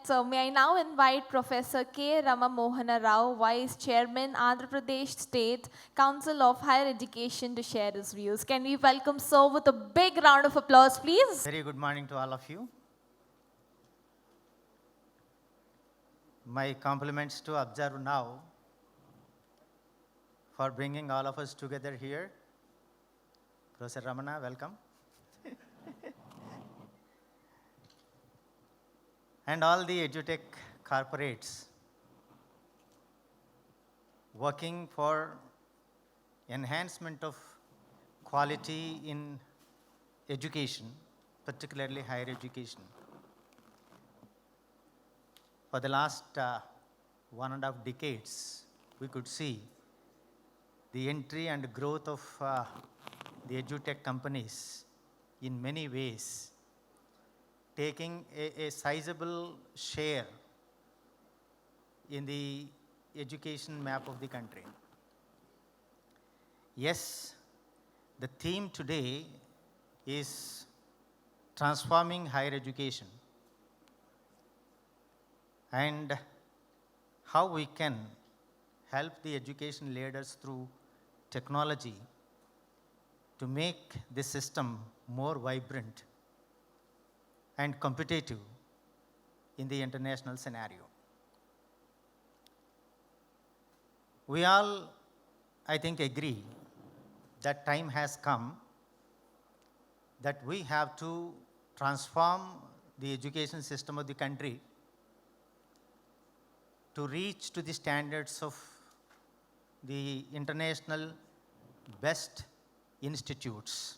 So may I now invite Professor K. Rama Mohana Rao, Vice Chairman, Andhra Pradesh State Council of Higher Education, to share his views. Can we welcome sir with a big round of applause, please? Very good morning to all of you. My compliments to Observe Now for bringing all of us together here. Professor Ramana, welcome. And all the edutech corporates working for enhancement of quality in education, particularly higher education. For the last 1.5 decades, we could see the entry and growth of the edutech companies in many ways, taking a sizable share in the education map of the country. Yes, the theme today is transforming higher education and how we can help the education leaders through technology to make the system more vibrant and competitive in the international scenario. We all, I think, agree that time has come that we have to transform the education system of the country to reach to the standards of the international best institutes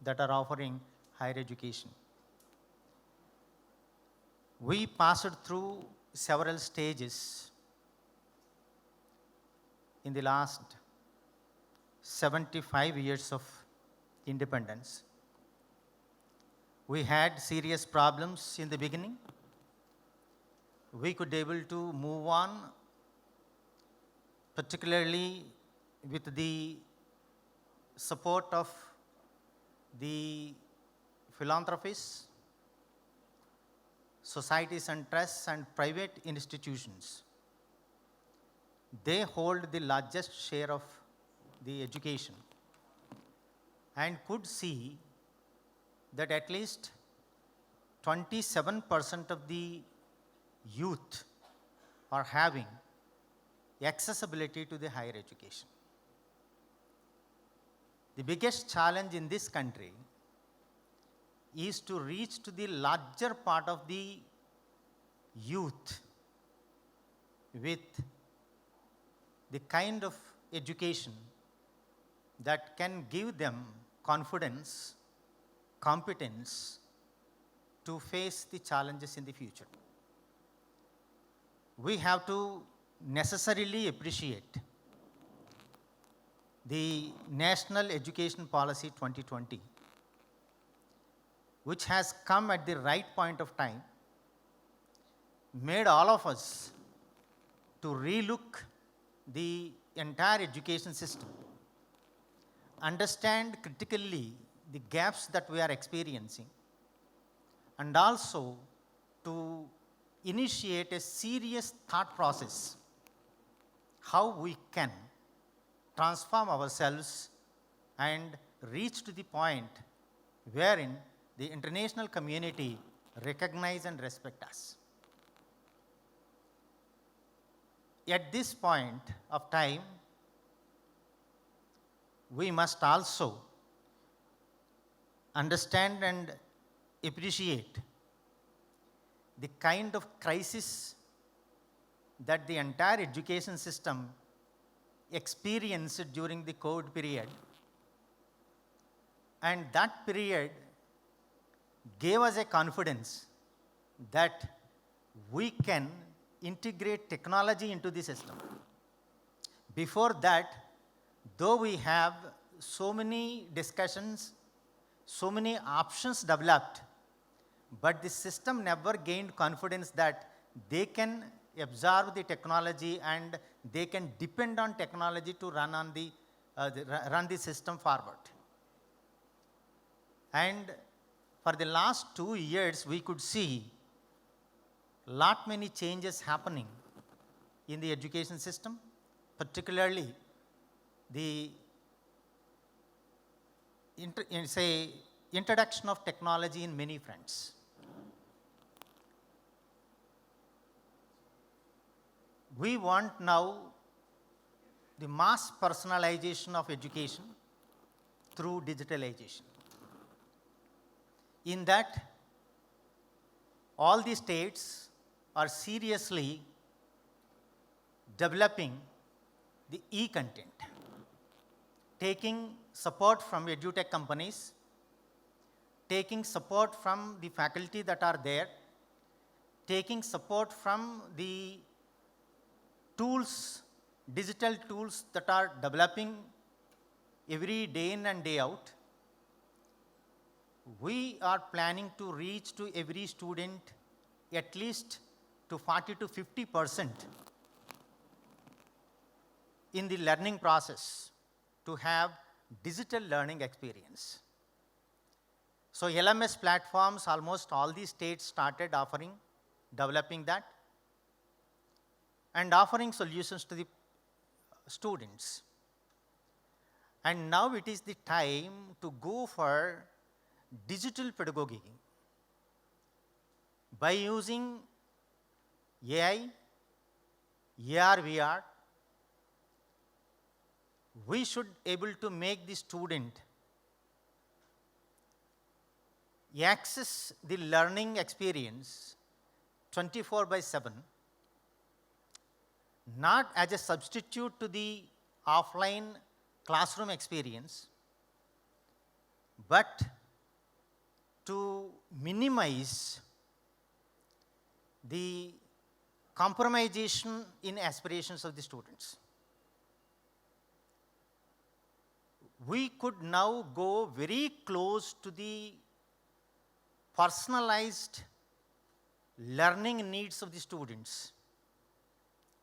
that are offering higher education. We passed through several stages in the last 75 years of independence. We had serious problems in the beginning. We could be able to move on, particularly with the support of the philanthropists, societies and trusts, and private institutions. They hold the largest share of the education and could see that at least 27% of the youth are having accessibility to the higher education. The biggest challenge in this country is to reach to the larger part of the youth with the kind of education that can give them confidence, competence to face the challenges in the future. We have to necessarily appreciate the National Education Policy 2020, which has come at the right point of time, made all of us to relook the entire education system, understand critically the gaps that we are experiencing, and also to initiate a serious thought process how we can transform ourselves and reach to the point wherein the international community recognize and respect us. At this point of time, we must also understand and appreciate the kind of crisis that the entire education system experienced during the COVID period. And that period gave us a confidence that we can integrate technology into the system. Before that, though we have so many discussions, so many options developed, but the system never gained confidence that they can absorb the technology and they can depend on technology to run the system forward. And for the last 2 years, we could see lot many changes happening in the education system, particularly the introduction of technology in many fronts. We want now the mass personalization of education through digitalization. In that, all the states are seriously developing the e-content, taking support from edutech companies, taking support from the faculty that are there, taking support from the tools, digital tools that are developing every day in and day out. We are planning to reach to every student at least to 40 to 50% in the learning process to have digital learning experience. So LMS platforms, almost all the states started offering, developing that, and offering solutions to the students. And now it is the time to go for digital pedagogy by using AI, AR, VR. We should able to make the student access the learning experience 24/7, not as a substitute to the offline classroom experience, but to minimize the compromisation in aspirations of the students. We could now go very close to the personalized learning needs of the students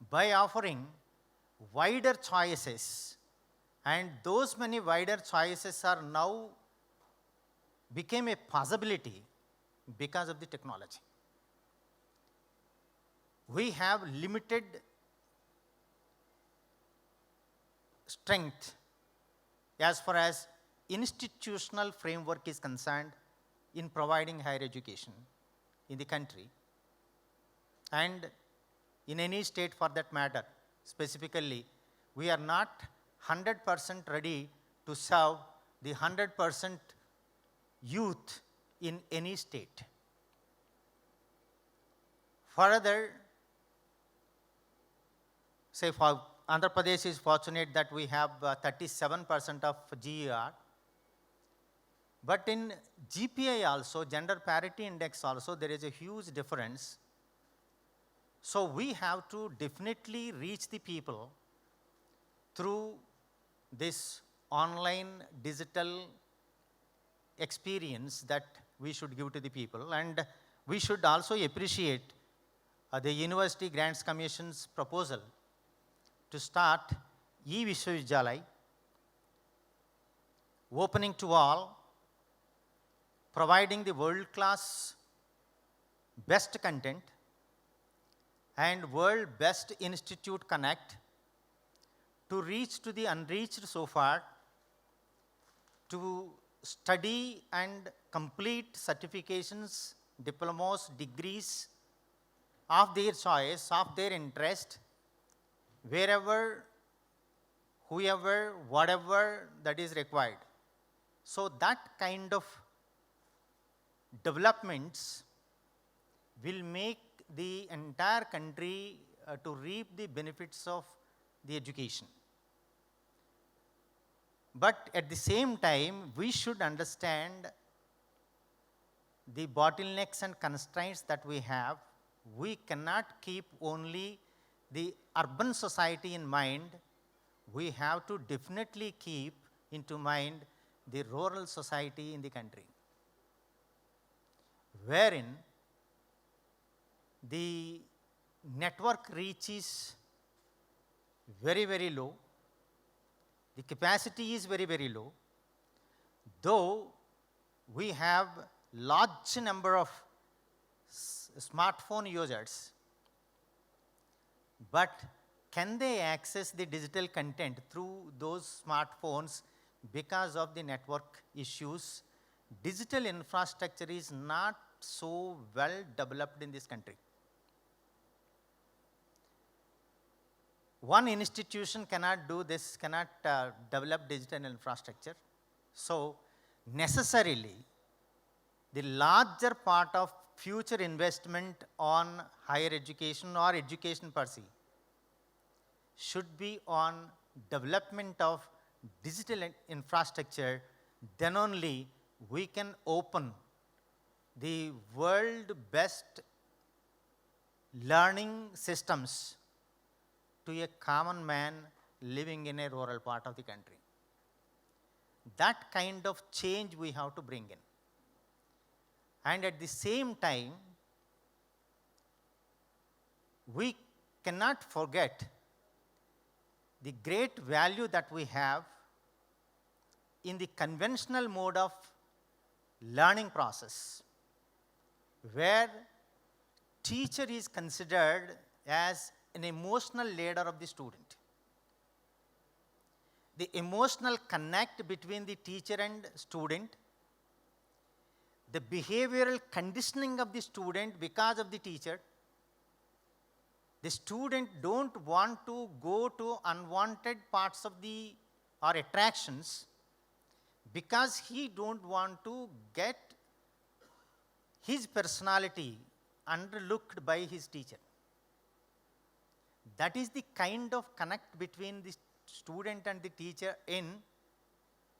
by offering wider choices, and those many wider choices are now became a possibility because of the technology. We have limited strength as far as institutional framework is concerned in providing higher education in the country, and in any state for that matter. Specifically, we are not 100% ready to serve the 100% youth in any state. Further, say for Andhra Pradesh is fortunate that we have 37% of GER, but in GPI also, gender parity index also, there is a huge difference. So we have to definitely reach the people through this online digital experience that we should give to the people. And we should also appreciate the University Grants Commission's proposal to start e-Vishwavidyalaya, opening to all, providing the world-class best content and world best institute connect to reach to the unreached so far, to study and complete certifications, diplomas, degrees of their choice, of their interest, wherever, whoever, whatever that is required. So that kind of developments will make the entire country to reap the benefits of the education. But at the same time, we should understand the bottlenecks and constraints that we have. We cannot keep only the urban society in mind. We have to definitely keep into mind the rural society in the country, wherein the network reach is very, very low. The capacity is very, very low. Though we have large number of smartphone users, but can they access the digital content through those smartphones because of the network issues? Digital infrastructure is not so well developed in this country. One institution cannot do this, cannot develop digital infrastructure. So necessarily, the larger part of future investment on higher education or education per se should be on development of digital infrastructure. Then only we can open the world best learning systems to a common man living in a rural part of the country. That kind of change we have to bring in. And at the same time, we cannot forget the great value that we have in the conventional mode of learning process, where teacher is considered as an emotional leader of the student. The emotional connect between the teacher and student, the behavioral conditioning of the student because of the teacher. The student don't want to go to unwanted parts of the or attractions because he don't want to get his personality underlooked by his teacher. That is the kind of connect between the student and the teacher in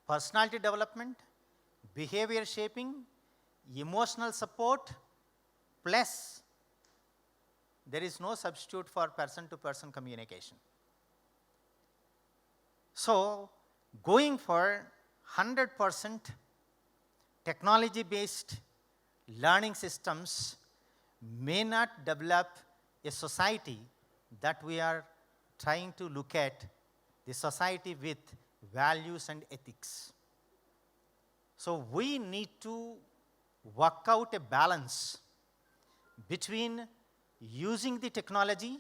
personality development, behavior shaping, emotional support, plus there is no substitute for person-to-person communication. So, going for 100% technology-based learning systems may not develop a society that we are trying to look at, the society with values and ethics. So, we need to work out a balance between using the technology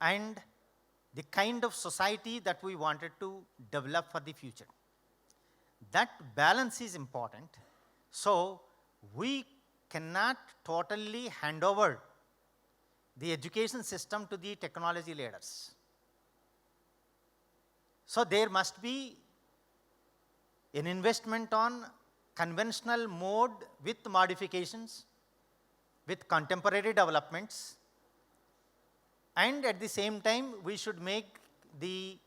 and the kind of society that we wanted to develop for the future. That balance is important. So, we cannot totally hand over the education system to the technology leaders. So, there must be an investment on conventional mode with modifications, with contemporary developments, and at the same time we should make the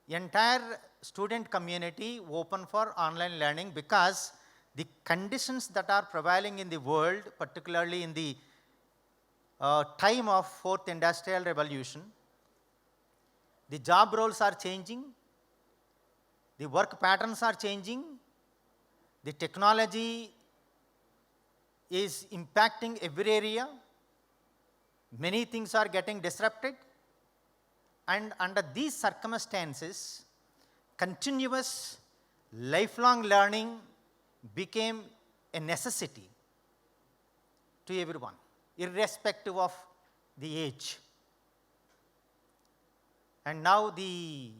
entire student community open for online learning, because the conditions that are prevailing in the world, particularly in the time of fourth industrial revolution, the job roles are changing, the work patterns are changing, the technology is impacting every area, many things are getting disrupted, and under these circumstances, continuous lifelong learning became a necessity to everyone, irrespective of the age. And now the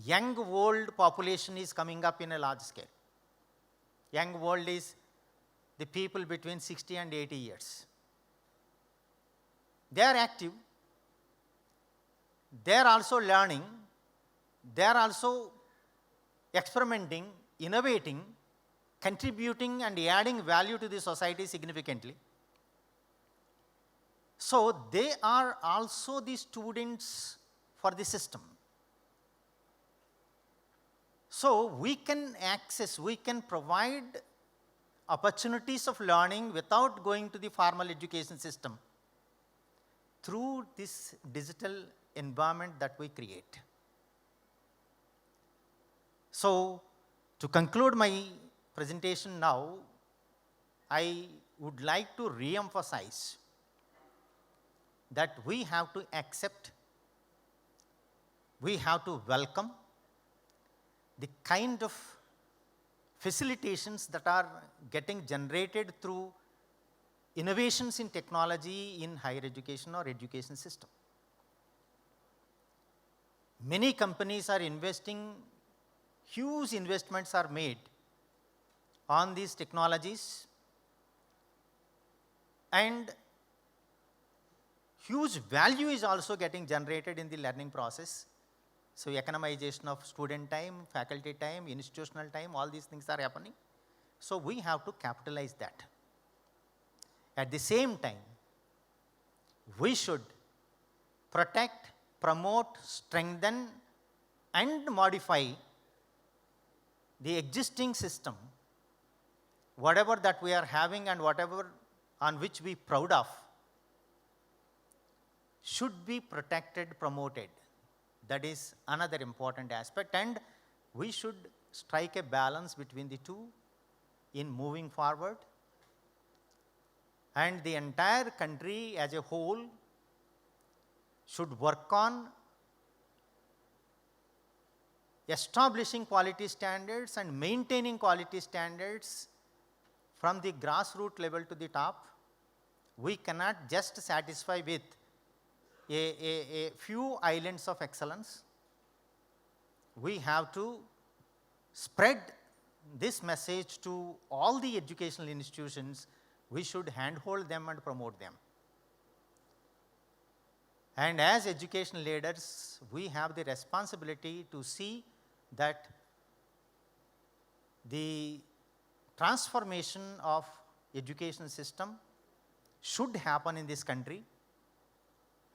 young world population is coming up in a large scale. Young world is the people between 60 and 80 years. They are active, they are also learning, they are also experimenting, innovating, contributing and adding value to the society significantly. So, they are also the students for the system. So, we can access, we can provide opportunities of learning without going to the formal education system through this digital environment that we create. So, to conclude my presentation now, I would like to re-emphasize that we have to accept, we have to welcome the kind of facilitations that are getting generated through innovations in technology in higher education or education system. Many companies are investing, huge investments are made on these technologies, and huge value is also getting generated in the learning process. So economization of student time, faculty time, institutional time, all these things are happening. So we have to capitalize that. At the same time, we should protect, promote, strengthen, and modify the existing system, whatever that we are having and whatever on which we proud of, should be protected, promoted. That is another important aspect, and we should strike a balance between the two in moving forward. And the entire country as a whole should work on establishing quality standards and maintaining quality standards from the grassroots level to the top. We cannot just satisfy with a few islands of excellence. We have to spread this message to all the educational institutions. We should handhold them and promote them. And as educational leaders, we have the responsibility to see that the transformation of education system should happen in this country,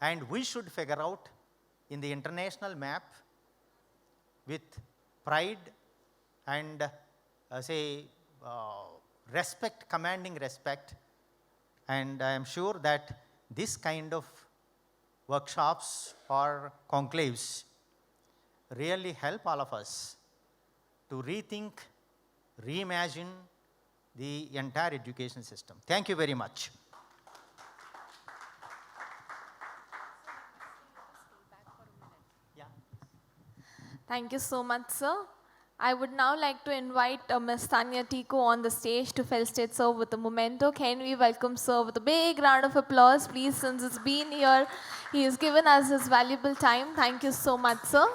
and we should figure out in the international map with pride and respect, commanding respect. And I am sure that this kind of workshops or conclaves really help all of us to rethink, reimagine the entire education system. Thank you very much. Thank you so much, sir. I would now like to invite Ms. Tanya Tico on the stage to felicitate sir with a memento. Can we welcome sir with a big round of applause, please, since it's been here. He has given us his valuable time. Thank you so much, sir.